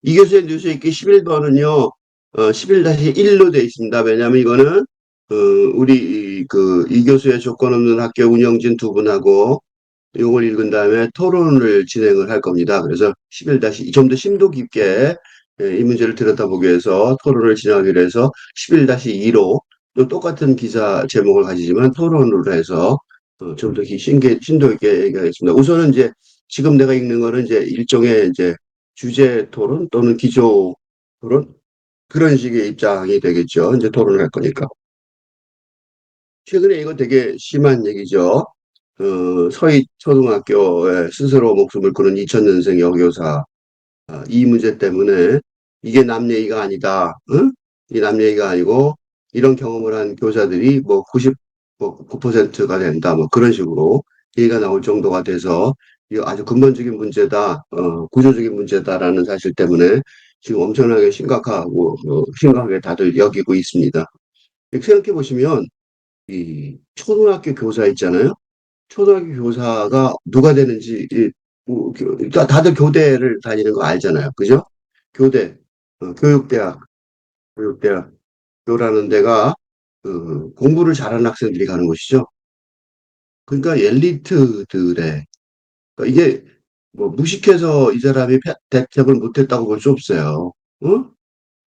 이 교수의 뉴스위키 11번은요, 11-1로 되어 있습니다. 왜냐하면 이거는, 우리, 이 교수의 조건 없는 학교 운영진 두 분하고 요걸 읽은 다음에 토론을 진행을 할 겁니다. 그래서 11-2, 좀 더 심도 깊게 이 문제를 들여다보기 위해서 토론을 진행하기로 해서 11-2로 또 똑같은 기사 제목을 가지지만 토론으로 해서 좀 더 심도 있게 얘기하겠습니다. 우선은 이제 지금 내가 읽는 거는 이제 일종의 이제 주제 토론 또는 기조 토론 그런 식의 입장이 되겠죠. 이제 토론을 할 거니까. 최근에 이거 되게 심한 얘기죠. 서희 초등학교에 스스로 목숨을 끊은 2000년생 여교사 이 문제 때문에 이게 남 얘기가 아니다. 응? 이 남 얘기가 아니고 이런 경험을 한 교사들이 뭐 99%가 된다. 뭐 그런 식으로 얘기가 나올 정도가 돼서 이거 아주 근본적인 문제다. 구조적인 문제다라는 사실 때문에 지금 엄청나게 심각하게 다들 여기고 있습니다. 생각해 보시면 이 초등학교 교사 있잖아요. 초등학교 교사가 누가 되는지 다들 교대를 다니는 거 알잖아요. 그죠? 교대, 교육대학, 교육대학교라는 데가 공부를 잘하는 학생들이 가는 곳이죠. 그러니까 엘리트들의 그러니까 이게 뭐 무식해서 이 사람이 대접을 못했다고 볼 수 없어요. 어?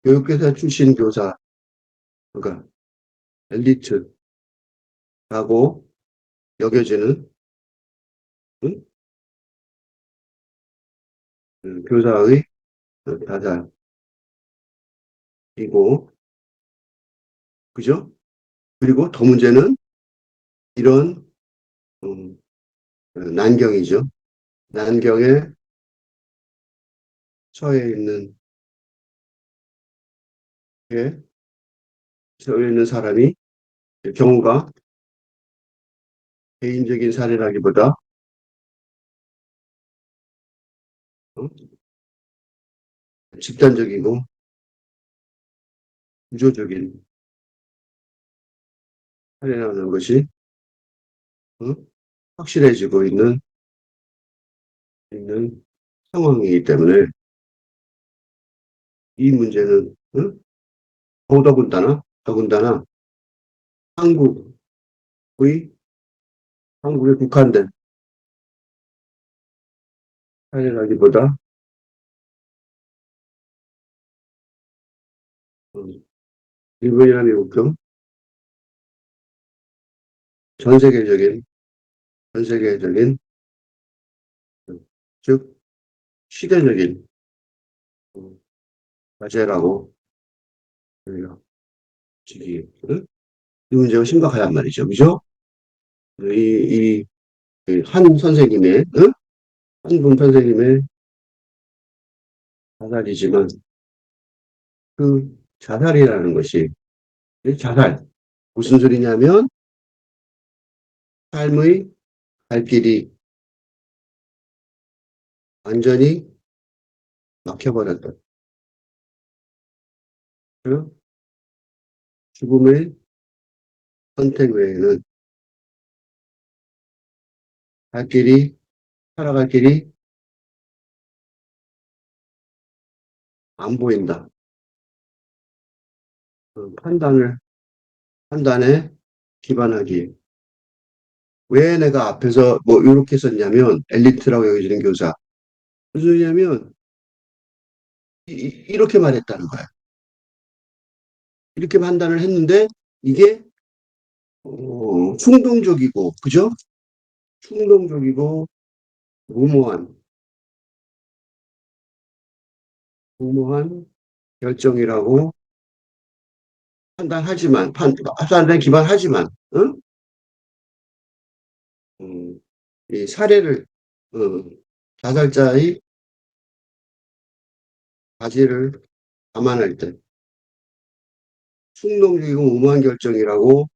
교육회사 출신 교사, 그러니까 엘리트라고 여겨지는 응? 교사의 다자이고, 그죠? 그리고 더 문제는 이런 음, 난경이죠. 난경에 처해 있는 게 처해 있는 사람이 경우가 개인적인 사례라기보다 어? 집단적이고 구조적인 사례라는 것이 어? 확실해지고 있는 상황이기 때문에 이 문제는 더군다나 한국의 한국에 국한된 사례라기보다 음, 일본이나 미국 등 전 세계적인 전 세계적인 즉 시대적인 음, 과제라고 여겨지기 이 문제가 심각하단 말이죠. 그죠? 이 한 선생님의 한 분 선생님의 자살이지만 그 자살이라는 것이 자살 무슨 소리냐면 삶의 갈 길이 완전히 막혀버렸다. 그 죽음의 선택 외에는 갈 길이 살아갈 길이 안 보인다. 판단에 기반하기. 왜 내가 앞에서 뭐 이렇게 썼냐면 엘리트라고 여겨지는 교사. 무슨 소리냐면 이렇게 말했다는 거야. 이렇게 판단을 했는데 이게 충동적이고 그죠? 충동적이고 무모한 무모한 결정이라고 판단에 기반하지만 응? 이 사례를 어, 자살자의 가지를 감안할 때 충동적이고 무모한 결정이라고만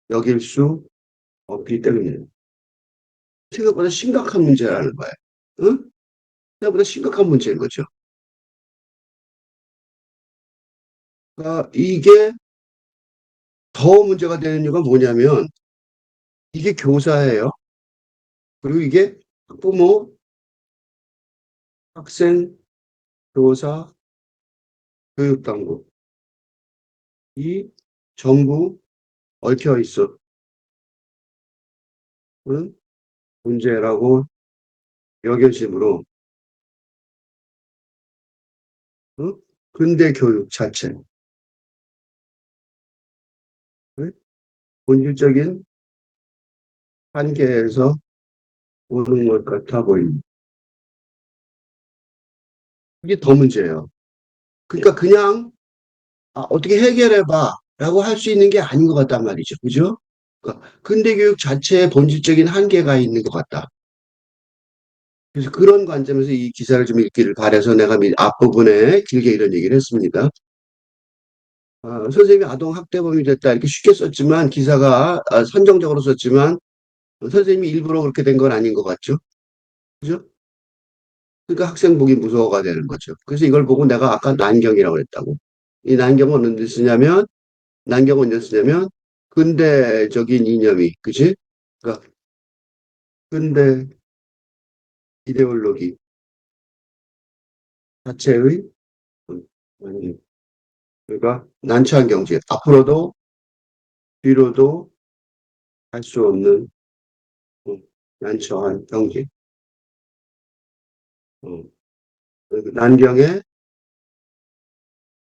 여길 수 없기 때문이에요. 생각보다 심각한 문제라는 거예요. 응? 생각보다 심각한 문제인 거죠. 그러니까 이게 더 문제가 되는 이유가 뭐냐면 이게 교사예요. 그리고 이게 학부모, 학생, 교사, 교육당국, 이 전부 얽혀 있어. 는 문제라고 여겨지므로 어? 근대 교육 자체 의 본질적인 한계에서 오는 것 같아 보입니다. 이게 더 문제예요. 그러니까 그냥 어떻게 해결해봐 라고 할 수 있는 게 아닌 것 같단 말이죠. 그죠? 그러니까 근대 교육 자체에 본질적인 한계가 있는 것 같다. 그래서 그런 관점에서 이 기사를 좀 읽기를 바래서 내가 앞부분에 길게 이런 얘기를 했습니다. 선생님이 아동학대범이 됐다 이렇게 쉽게 썼지만 기사가 선정적으로 썼지만 선생님이 일부러 그렇게 된 건 아닌 것 같죠? 그죠? 그러니까 학생 보기 무서워가 되는 거죠. 그래서 이걸 보고 내가 아까 난경이라고 그랬다고. 이 난경은 언제 쓰냐면, 난경은 언제 쓰냐면, 근대적인 이념이, 그지? 그러니까 근대 이데올로기 자체의 난경. 그러니까 난처한 경제. 앞으로도 뒤로도 할 수 없는 난처한 경제. 어, 그 난경의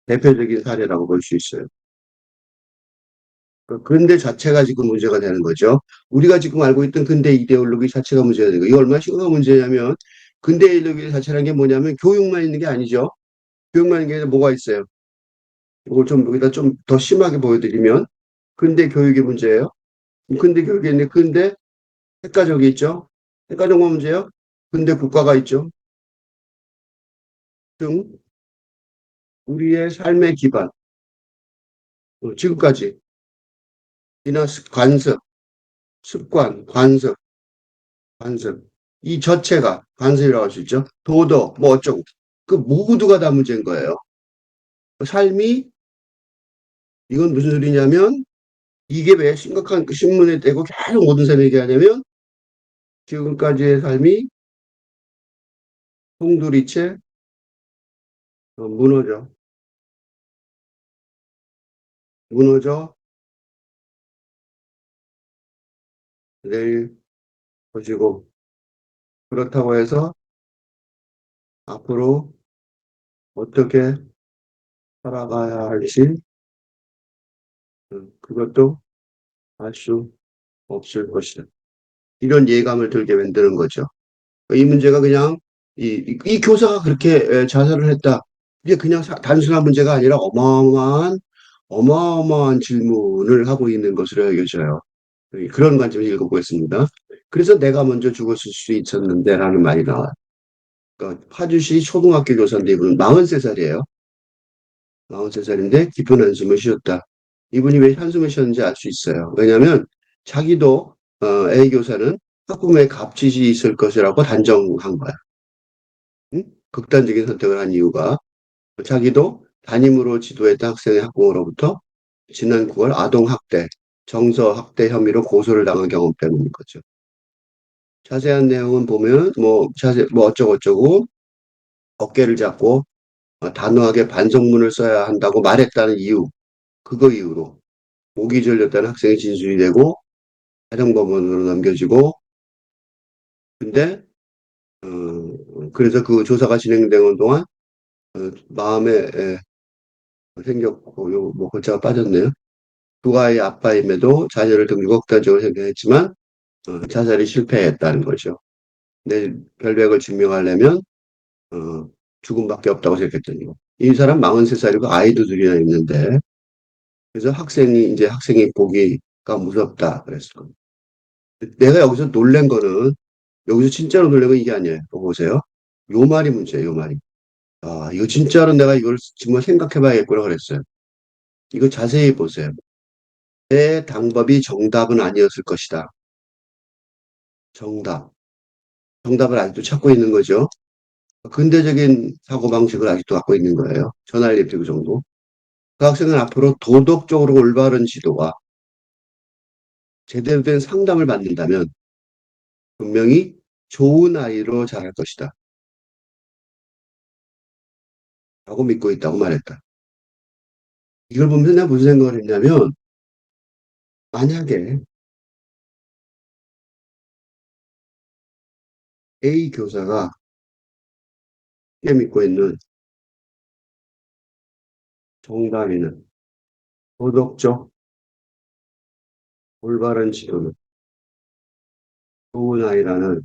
대표적인 사례라고 볼 수 있어요. 그 근대 자체가 지금 문제가 되는 거죠. 우리가 지금 알고 있던 근대 이데올로기 자체가 문제가 되는 거예요. 이거 얼마나 심각한 문제냐면 근대 이데올로기 자체라는 게 뭐냐면 교육만 있는 게 아니죠. 교육만 있는 게 뭐가 있어요. 이걸 좀 여기다 좀 더 심하게 보여드리면 근대 교육의 문제예요. 근대 교육이 있는데 근대 핵가족이 있죠. 핵가족만 문제예요. 근대 국가가 있죠. 등 우리의 삶의 기반 지금까지 이나 관습, 습관, 관습. 이 자체가 관습이라고 할 수 있죠. 도덕, 뭐 어쩌고. 그 모두가 다 문제인 거예요. 삶이, 이건 무슨 소리냐면, 이게 왜 심각한 그 신문에 떼고 계속 모든 사람이 얘기하냐면, 지금까지의 삶이 송두리째 무너져, 무너져 내일 것이고, 그렇다고 해서 앞으로 어떻게 살아가야 할지, 그것도 알 수 없을 것이다. 이런 예감을 들게 만드는 거죠. 이 문제가 그냥 이 교사가 그렇게 자살을 했다. 이게 그냥 단순한 문제가 아니라 어마어마한 질문을 하고 있는 것으로 여겨져요. 그런 관점에서 읽어보겠습니다. 그래서 내가 먼저 죽었을 수 있었는데 라는 말이 나와요. 그러니까 파주시 초등학교 교사인데 이분은 43살이에요. 43살인데 깊은 한숨을 쉬었다. 이분이 왜 한숨을 쉬었는지 알 수 있어요. 왜냐하면 자기도 A 교사는 학부모의 갑질이 있을 것이라고 단정한 거야. 응? 극단적인 선택을 한 이유가 자기도 담임으로 지도했던 학생의 학부모로부터 지난 9월 아동학대, 정서학대 혐의로 고소를 당한 경험 때문인 거죠. 자세한 내용은 보면 뭐 어쩌고저쩌고 어깨를 잡고 단호하게 반성문을 써야 한다고 말했다는 이유, 그거 이유로 목이 졸렸다는 학생이 진술이 되고 사형법원으로 넘겨지고 근데 그래서 그 조사가 진행되는 동안 마음에 생겼고 뭐 골자가 빠졌네요. 두 아이의 아빠임에도 자녀를 등지고 극단적으로 생각했지만 자살이 실패했다는 거죠. 내 결백을 증명하려면 어, 죽음밖에 없다고 생각했더니 이 사람 43살이고 아이도 둘이나 있는데 그래서 이제 학생이 보기가 무섭다 그랬어. 내가 여기서 놀란 거는 여기서 진짜로 놀란 건 이게 아니에요. 이거 보세요. 요 말이 문제예요. 요 말이. 이거 진짜로 내가 이걸 정말 생각해 봐야겠구나 그랬어요. 이거 자세히 보세요. 내 방법이 정답은 아니었을 것이다. 정답. 정답을 아직도 찾고 있는 거죠. 근대적인 사고방식을 아직도 갖고 있는 거예요. 전환리피그 정도. 그 학생은 앞으로 도덕적으로 올바른 지도와 제대로 된 상담을 받는다면 분명히 좋은 아이로 자랄 것이다. 라고 믿고 있다고 말했다. 이걸 보면서 내가 무슨 생각을 했냐면, 만약에 A 교사가 쉽게 믿고 있는 정답이는 도덕적 올바른 지도는 좋은 아이라는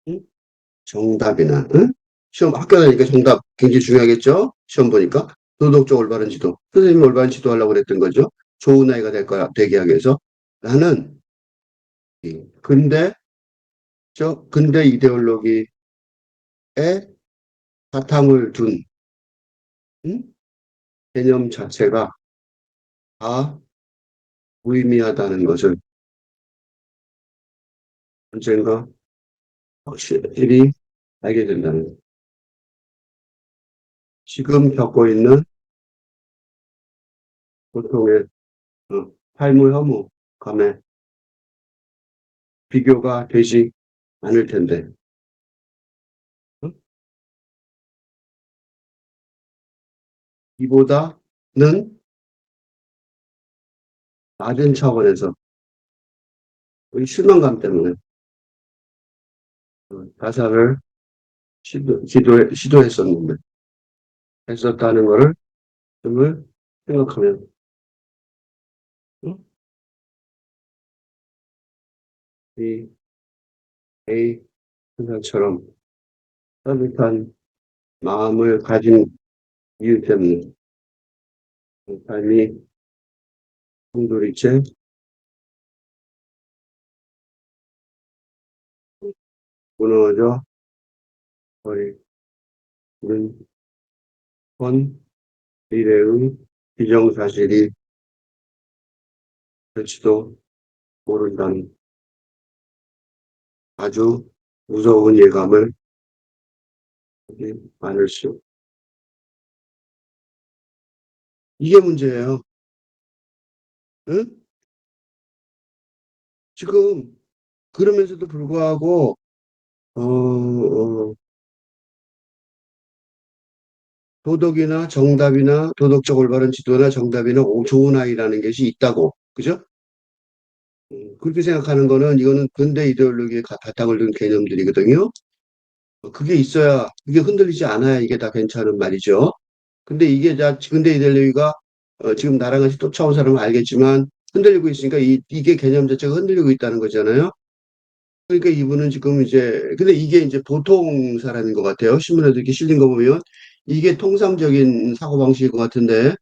응? 정답이나 응? 시험 학교 다니까 정답 굉장히 중요하겠죠? 시험 보니까 도덕적 올바른 지도 선생님이 올바른 지도 하려고 그랬던 거죠. 좋은 아이가 될 거야 되게 하기 위해서 나는 이 근대 이데올로기에 바탕을 둔 응? 개념 자체가 다 무의미하다는 것을 언젠가 확실히 알게 된다는 거예요. 지금 겪고 있는 고통의 삶의 혐오감에 비교가 되지 않을 텐데 응? 이보다는 낮은 차원에서 우리 실망감 때문에 자살을 시도했었는데 했었다는 거를 정말 생각하면 응? 이 A 현상처럼 따뜻한 마음을 가진 이유 때문에 삶이 풍돌이째 무너져 버리는 건 미래의 기정사실이 될지도 모른다는 아주 무서운 예감을 하지 않을 수. 이게 문제예요. 응? 지금 그러면서도 불구하고 도덕이나 정답이나 도덕적 올바른 지도나 정답이나 좋은 아이라는 것이 있다고. 그죠? 그렇게 생각하는 거는 이거는 근대 이데올로기에 바탕을 둔 개념들이거든요. 그게 있어야, 그게 흔들리지 않아야 이게 다 괜찮은 말이죠. 근데 이게 다 근대 이데올로기가 지금 나랑 같이 쫓아온 사람은 알겠지만 흔들리고 있으니까 이게 개념 자체가 흔들리고 있다는 거잖아요. 그러니까 이분은 지금 이제, 근데 이게 이제 보통 사람인 것 같아요. 신문에도 이렇게 실린 거 보면 이게 통상적인 사고방식일 것 같은데,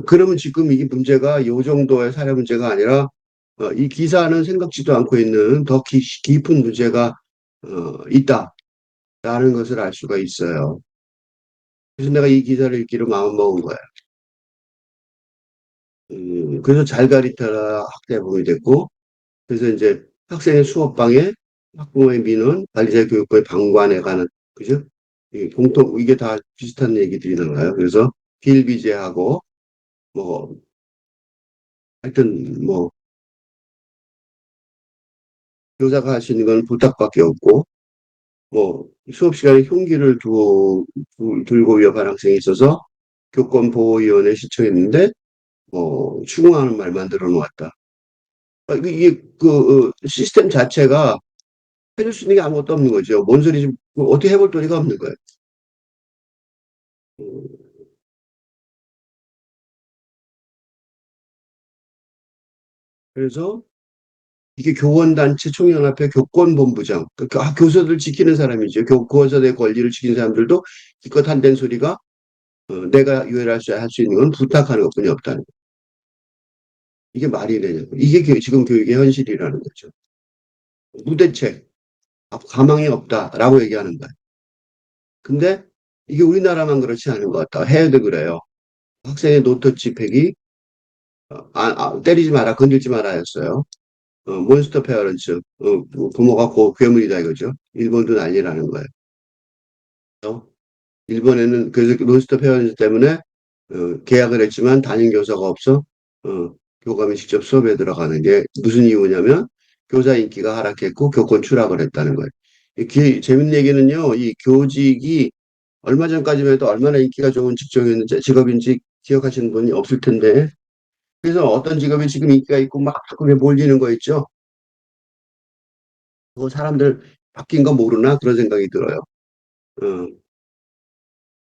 그러면 지금 이게 문제가 요 정도의 사회 문제가 아니라, 이 기사는 생각지도 않고 있는 더 깊은 문제가, 있다라는 것을 알 수가 있어요. 그래서 내가 이 기사를 읽기로 마음먹은 거야. 그래서 잘 가리켜라 학대범이 됐고, 그래서 이제 학생의 수업방에 학부모의 민원, 관리자 교육부의 방관에 관한, 그죠? 이게 다 비슷한 얘기들이 나와요. 그래서 비일비재하고, 뭐, 하여튼, 뭐, 교사가 할 수 있는 건 부탁밖에 없고, 뭐, 수업 시간에 흉기를 들고 위협한 학생이 있어서 교권보호위원회 시청했는데, 뭐, 추궁하는 말만 들어놓았다. 이게 시스템 자체가 해줄 수 있는 게 아무것도 없는 거죠. 뭔 소리지? 어떻게 해볼 도리가 없는 거예요. 음, 그래서 이게 교원단체 총연합회 교권본부장, 그러니까 교사들 지키는 사람이죠. 교사들의 권리를 지키는 사람들도 기껏 한된 소리가 내가 유일할 수 할 수 있는 건 부탁하는 것뿐이 없다는 거예요. 이게 말이 되냐고. 이게 지금 교육의 현실이라는 거죠. 무대책, 가망이 없다라고 얘기하는 거예요. 근데 이게 우리나라만 그렇지 않은 것 같다. 해외도 그래요. 학생의 노터치 팩이 때리지 마라, 건들지 마라였어요. 몬스터 페어런츠, 부모가 괴물이다 이거죠. 일본도 난리라는 거예요. 일본에는 그래서 몬스터 페어런츠 때문에 계약을 했지만 담임 교사가 없어 교감이 직접 수업에 들어가는 게 무슨 이유냐면 교사 인기가 하락했고 교권 추락을 했다는 거예요. 재밌는 얘기는요, 이 교직이 얼마 전까지만 해도 얼마나 인기가 좋은 직종이었는지, 직업인지 기억하시는 분이 없을 텐데, 그래서 어떤 직업이 지금 인기가 있고 막 그게 몰리는 거 있죠? 그 사람들 바뀐 거 모르나? 그런 생각이 들어요. 어,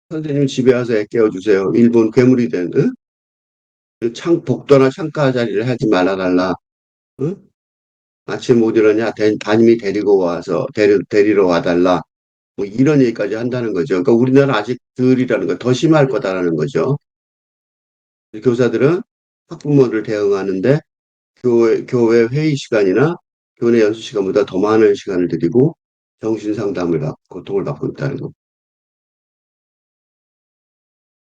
선생님 집에 와서 애 깨워주세요. 일본 괴물이 된, 응? 그 복도나 창가 자리를 하지 말아달라. 응? 아침 못 일어냐? 담임이 데리고 와서, 데리러 와달라. 뭐 이런 얘기까지 한다는 거죠. 그러니까 우리나라 아직 덜이라는 거, 더 심할 거다라는 거죠. 교사들은 학부모를 대응하는데 교회 회의 시간이나 교내 연수 시간보다 더 많은 시간을 들이고 정신 상담을 받고 고통을 받고 있다는 거.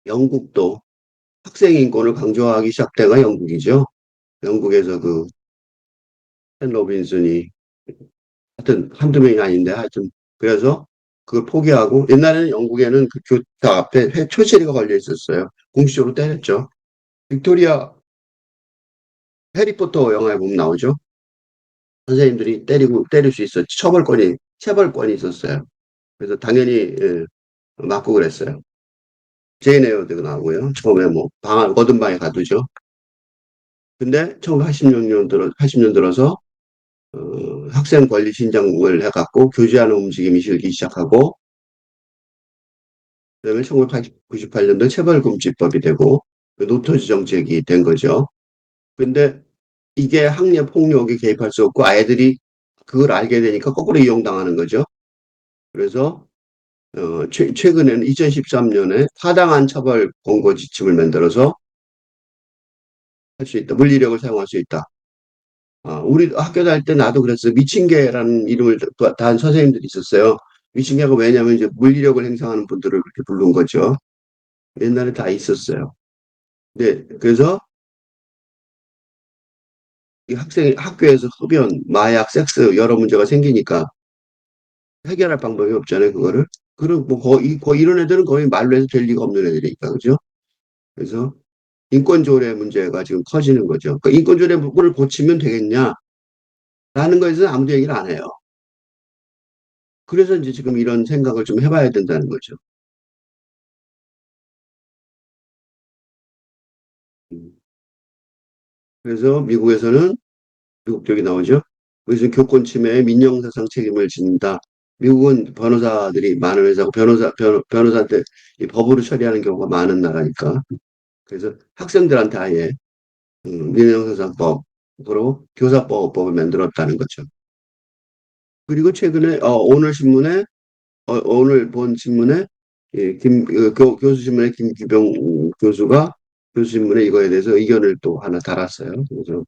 영국도 학생 인권을 강조하기 시작된가 영국이죠. 영국에서 ken 로빈슨이 하여튼 한두 명이 아닌데 하여튼 그래서 그걸 포기하고 옛날에는 영국에는 그 교사 앞에 초시리가 걸려 있었어요. 공식적으로 때렸죠. 빅토리아 해리포터 영화에 보면 나오죠. 선생님들이 때릴 수 있었지. 체벌권이 있었어요. 그래서 당연히 맞고 그랬어요. 제인 에어드가 나오고요. 처음에 뭐 얻은 방에 가두죠. 근데 1980년 들어서 학생 권리 신장을 해갖고 교제하는 움직임이 실기 시작하고 그다음에 1998년도 체벌금지법이 되고 그 노토지 정책이 된 거죠. 근데 이게 학년 폭력에 개입할 수 없고 아이들이 그걸 알게 되니까 거꾸로 이용당하는 거죠. 그래서 최근에는 2013년에 타당한 처벌 권고 지침을 만들어서 할 수 있다. 물리력을 사용할 수 있다. 우리 학교 다닐 때 나도 그랬어요. 미친 개라는 이름을 단 선생님들이 있었어요. 미친 개가 왜냐하면 이제 물리력을 행사하는 분들을 그렇게 부른 거죠. 옛날에 다 있었어요. 네, 그래서 이 학교에서 흡연, 마약, 섹스 여러 문제가 생기니까 해결할 방법이 없잖아요, 그거를. 그리고 뭐 거의 이런 애들은 거의 말로 해서 될 리가 없는 애들이니까, 그죠? 그래서 인권조례 문제가 지금 커지는 거죠. 그 인권조례를 고치면 되겠냐? 라는 거에 대해서 아무도 얘기를 안 해요. 그래서 이제 지금 이런 생각을 좀 해봐야 된다는 거죠. 음. 그래서 미국 쪽이 나오죠. 그래서 교권 침해에 민영사상 책임을 진다. 미국은 변호사들이 많은 회사고 변호사한테 이 법으로 처리하는 경우가 많은 나라니까. 그래서 학생들한테 아예 민영사상법으로 교사법을 만들었다는 거죠. 그리고 최근에 오늘 본 신문에 교수 신문에 김기병 교수가 교수 신문에 이거에 대해서 의견을 또 하나 달았어요. 그래서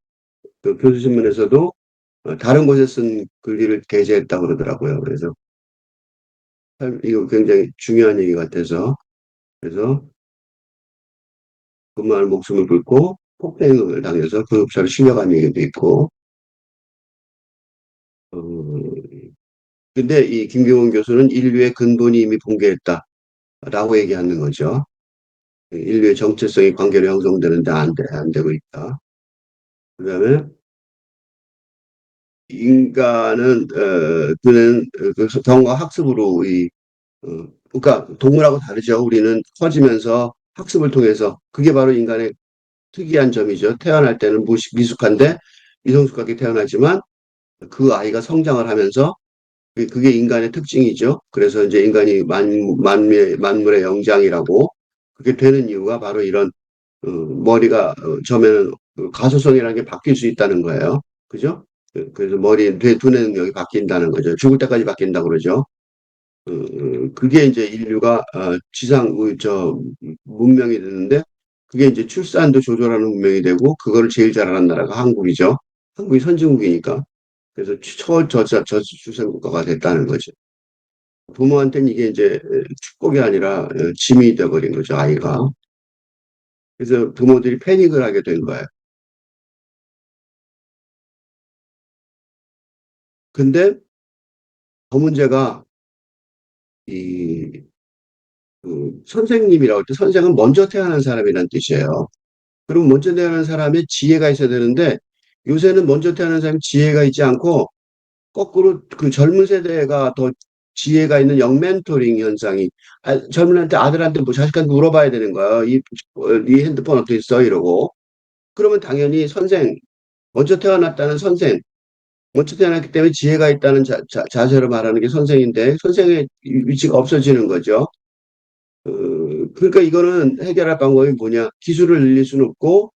그 교수 신문에서도 다른 곳에 쓴 글귀를 게재했다고 그러더라고요. 그래서 이거 굉장히 중요한 얘기 같아서 그래서 그말 목숨을 걸고 폭행을 당해서 교육사를 실려간 얘기도 있고 어, 근데 이 김경원 교수는 인류의 근본이 이미 붕괴했다라고 얘기하는 거죠. 인류의 정체성이 관계로 형성되는데 안 되고 있다. 그다음에 인간은 그는 그래서 경과 학습으로 그러니까 동물하고 다르죠. 우리는 커지면서 학습을 통해서 그게 바로 인간의 특이한 점이죠. 태어날 때는 미숙한데 미성숙하게 태어나지만 그 아이가 성장을 하면서 그게 인간의 특징이죠. 그래서 이제 인간이 만물의 영장이라고 그게 되는 이유가 바로 이런 머리가 처음에는 가소성이라는 게 바뀔 수 있다는 거예요. 그죠? 그래서 두뇌 능력이 바뀐다는 거죠. 죽을 때까지 바뀐다고 그러죠. 그게 이제 인류가 문명이 되는데 그게 이제 출산도 조절하는 문명이 되고 그거를 제일 잘하는 나라가 한국이죠. 한국이 선진국이니까. 그래서 저출산국가가 됐다는 거죠. 부모한테는 이게 이제 축복이 아니라 짐이 돼버린 거죠, 아이가. 그래서 부모들이 패닉을 하게 된 거예요. 근데 더 문제가 이 선생님이라고 할 때 선생은 먼저 태어난 사람이라는 뜻이에요. 그리고 먼저 태어난 사람의 지혜가 있어야 되는데 요새는 먼저 태어난 사람이 지혜가 있지 않고 거꾸로 그 젊은 세대가 더 지혜가 있는 영멘토링 현상이 젊은한테 아들한테 뭐 자식한테 물어봐야 되는 거야. 이 핸드폰 어떻게 써? 이러고. 그러면 당연히 선생, 먼저 태어났다는 선생, 먼저 태어났기 때문에 지혜가 있다는 자세로 말하는 게 선생인데 선생의 위치가 없어지는 거죠. 어, 그러니까 이거는 해결할 방법이 뭐냐? 기술을 늘릴 수는 없고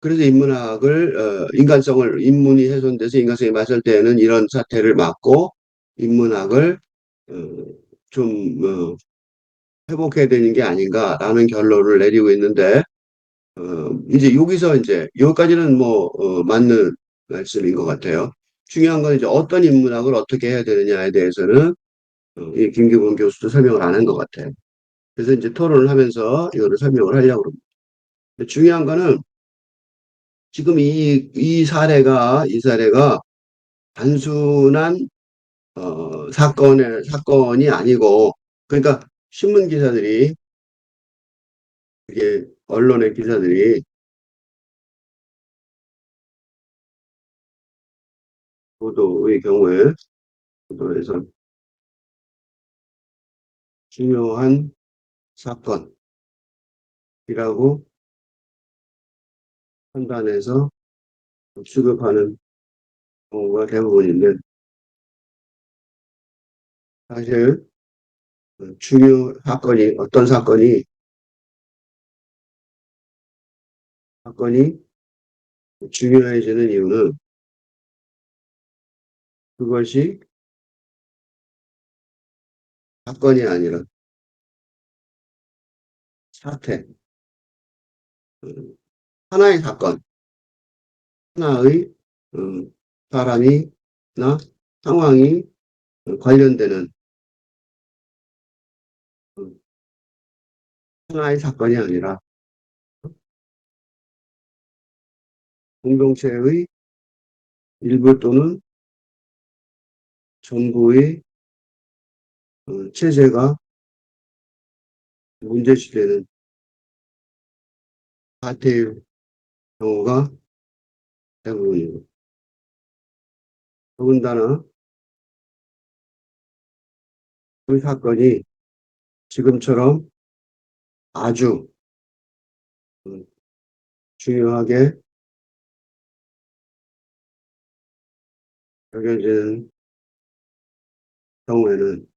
그래서 인문학을 인간성을 인문이 훼손돼서 인간성이 말살되는 이런 사태를 막고 인문학을 어, 좀 회복해야 되는 게 아닌가라는 결론을 내리고 있는데 이제 여기서 이제 여기까지는 뭐 맞는 말씀인 것 같아요. 중요한 건 이제 어떤 인문학을 어떻게 해야 되느냐에 대해서는 이 김기범 교수도 설명을 안 한 것 같아요. 그래서 이제 토론을 하면서 이거를 설명을 하려고 합니다. 중요한 거는 지금 이 사례가 단순한 사건이 아니고 그러니까 신문 기사들이 이게 언론의 기사들이 보도의 경우에 보도에서 중요한 사건이라고 판단해서 취급하는 경우가 대부분인데 사실 중요 사건이 어떤 사건이 중요해지는 이유는 그것이 사건이 아니라 사태, 하나의 사건, 하나의 음, 사람이나 상황이 관련되는 음, 하나의 사건이 아니라 공동체의 일부 또는 전부의 체제가 문제시되는 사태의 경우가 대부분이고 더군다나 그 사건이 지금처럼 아주 음, 중요하게 여겨지는 경우에는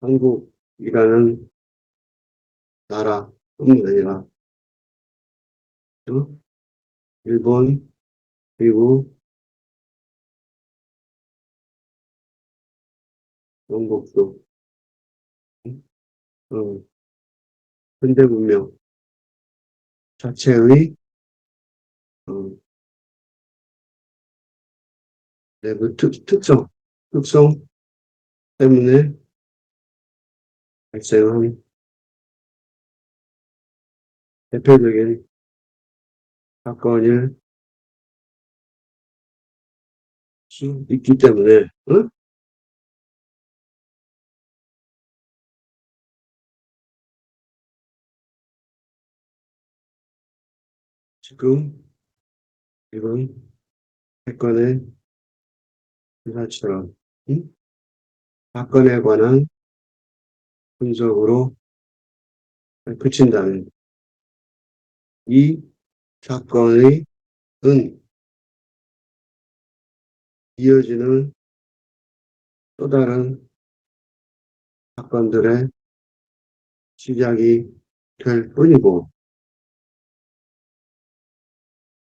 한국이라는 나라뿐만 아니라 또 일본, 미국, 영국도 어, 현대 문명 자체의 어, 내부 특성 때문에 발생한 대표적인 사건일 수 있기 때문에 지금 이번 사건의 기사처럼 응? 사건에 관한 분석으로 그친다면 이 사건의 이어지는 또 다른 사건들의 시작이 될 뿐이고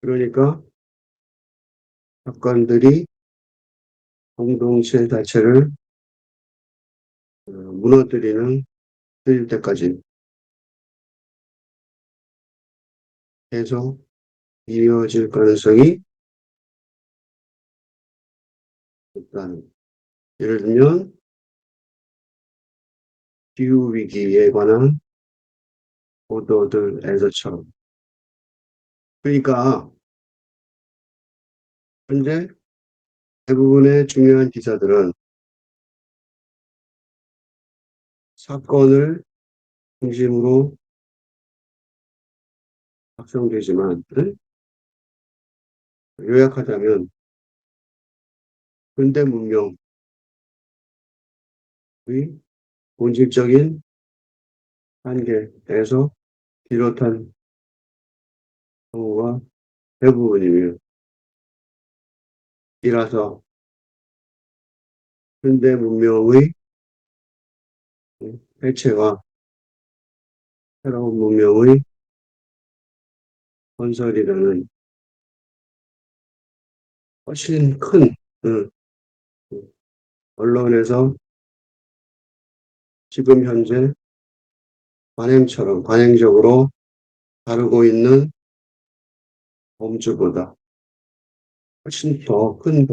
그러니까 사건들이 공동체 자체를 무너뜨리는 때까지 계속 이어질 가능성이 있다는. 예를 들면 기후위기에 관한 보도들에서처럼. 그러니까 현재 대부분의 중요한 기사들은 사건을 중심으로 작성되지만 요약하자면 근대 문명의 본질적인 한계에서 비롯한 경우가 대부분이며, 이라서 현대 문명의 해체와 새로운 문명의 건설이라는 훨씬 큰 어, 언론에서 지금 현재 관행적으로 다루고 있는 범주보다 훨씬 더 큰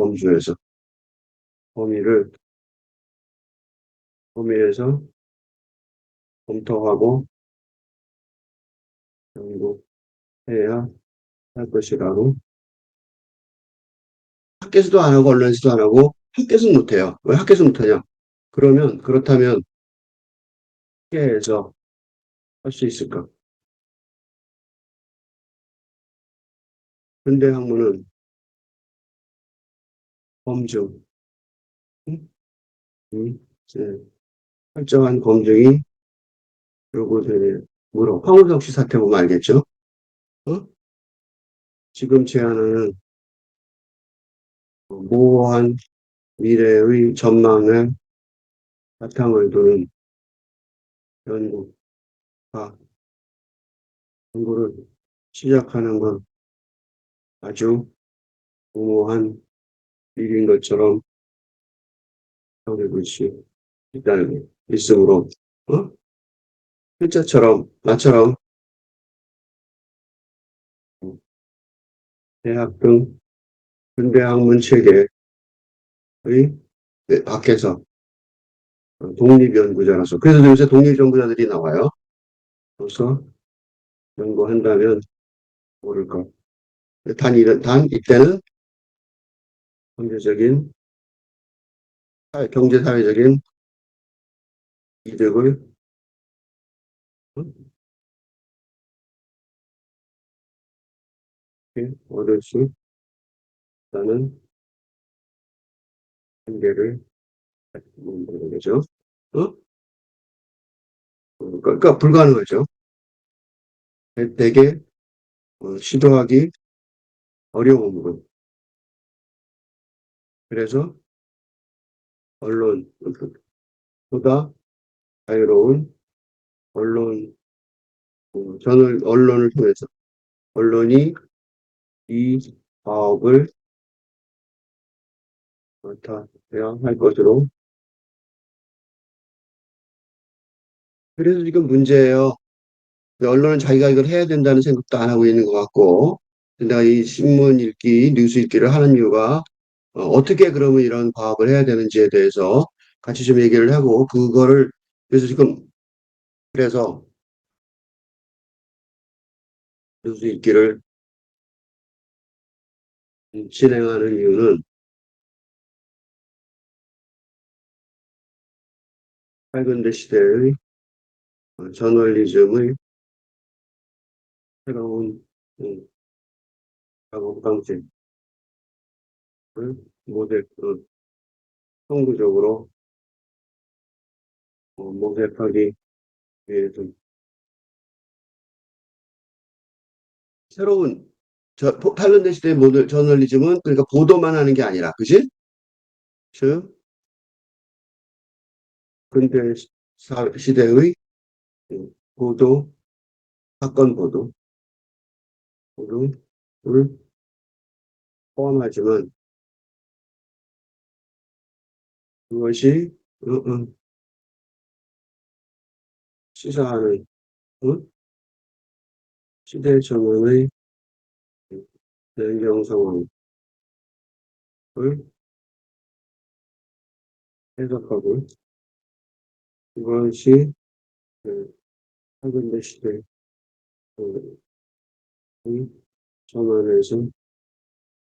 범위를 범위에서 검토하고 연구해야 할 것이라고. 학교에서도 안 하고 언론에서도 안 하고 학교에서는 못해요. 왜 학교에서 못하냐? 그렇다면 학교에서 할 수 있을까? 현대 학문은 검증, 응? 이제 철저한 검증이 요구되는 황우석 씨 사태 보면 알겠죠? 어? 지금 제안하는 모호한 미래의 전망을 바탕을 두는 연구가 연구를 시작하는 건 아주 무모한 일인 것처럼 여기고 있다는 게 있으므로, 어? 나처럼 대학 등 근대학문 체계의 밖에서 독립연구자로서, 그래서 요새 독립연구자들이 나와요. 그래서 연구한다면 모를까. 단 이때는 경제사회적인 이득을 어? 얻을 수 있다는 한계를 만드는 거죠. 어? 그러니까 불가능하죠. 되게 시도하기 어려운 부분. 그래서 보다 자유로운 언론, 언론을 통해서 언론이 이 사업을 맡아야 할 것으로. 그래서 지금 문제예요. 언론은 자기가 이걸 해야 된다는 생각도 안 하고 있는 것 같고, 내가 이 신문 읽기, 뉴스 읽기를 하는 이유가 떻게 그러면 이런 과업을 해야 되는지에 대해서 같이 좀 얘기를 하고, 그래서 지금, 그래서 뉴스 읽기를 진행하는 이유는 밝은대 시대의 저널리즘의 새로운 작업 방식을 선구적으로 모색하기 위해서 새로운 탈런트 시대의 저널리즘은 그러니까 보도만 하는 게 아니라, 그지? 즉 근대 시대의 보도, 사건 보도를 포함하지만 그것이 시사하는 어? 시대 전환의 연경 상황을 해석하고, 이것이 현대 시대의 전환에서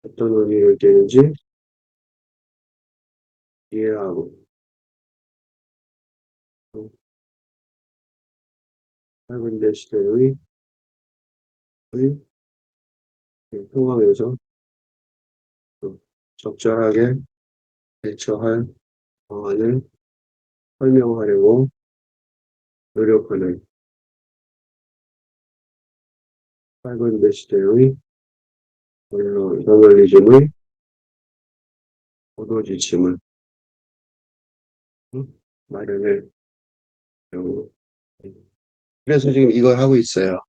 어떤 의미를 띠는지 이해하고, 현대 시대의 상황에서 적절하게 대처할 방안을 설명하려고 노력하는 짧은 시대의 저널리즘의 보도 지침을 마련해. 그래서 지금 이걸 하고 있어요.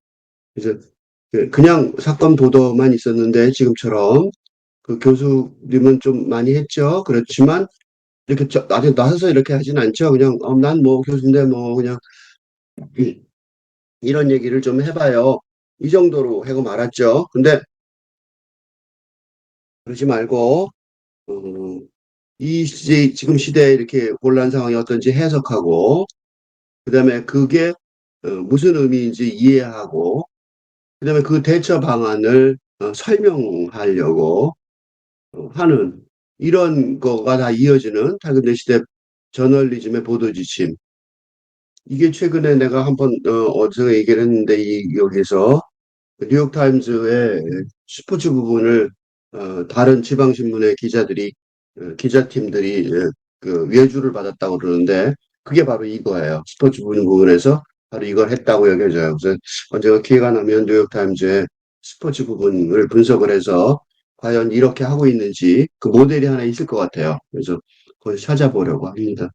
그래서 그냥 사건 보도만 있었는데 지금처럼 그 교수님은 좀 많이 했죠. 그렇지만 이렇게 나중에 나서서 이렇게 하진 않죠. 그냥 난 뭐 교수인데 뭐 그냥 이런 얘기를 좀 해봐요. 이 정도로 하고 말았죠. 근데 그러지 말고 어, 이 시대, 지금 시대에 이렇게 곤란 상황이 어떤지 해석하고 그다음에 그게 무슨 의미인지 이해하고 그다음에 그 대처 방안을 설명하려고 하는 이런 거가 다 이어지는 탈근대 시대 저널리즘의 보도 지침. 이게 최근에 내가 한번 어디서 얘기를 했는데 여기서 뉴욕타임즈의 스포츠 부분을 다른 지방신문의 기자들이 기자팀들이 그 외주를 받았다고 그러는데 그게 바로 이거예요. 스포츠 부분에서 바로 이걸 했다고 여겨져요. 그래서 언제가 기회가 나면 뉴욕타임즈의 스포츠 부분을 분석을 해서 과연 이렇게 하고 있는지 그 모델이 하나 있을 것 같아요. 그래서 거기 찾아보려고 합니다.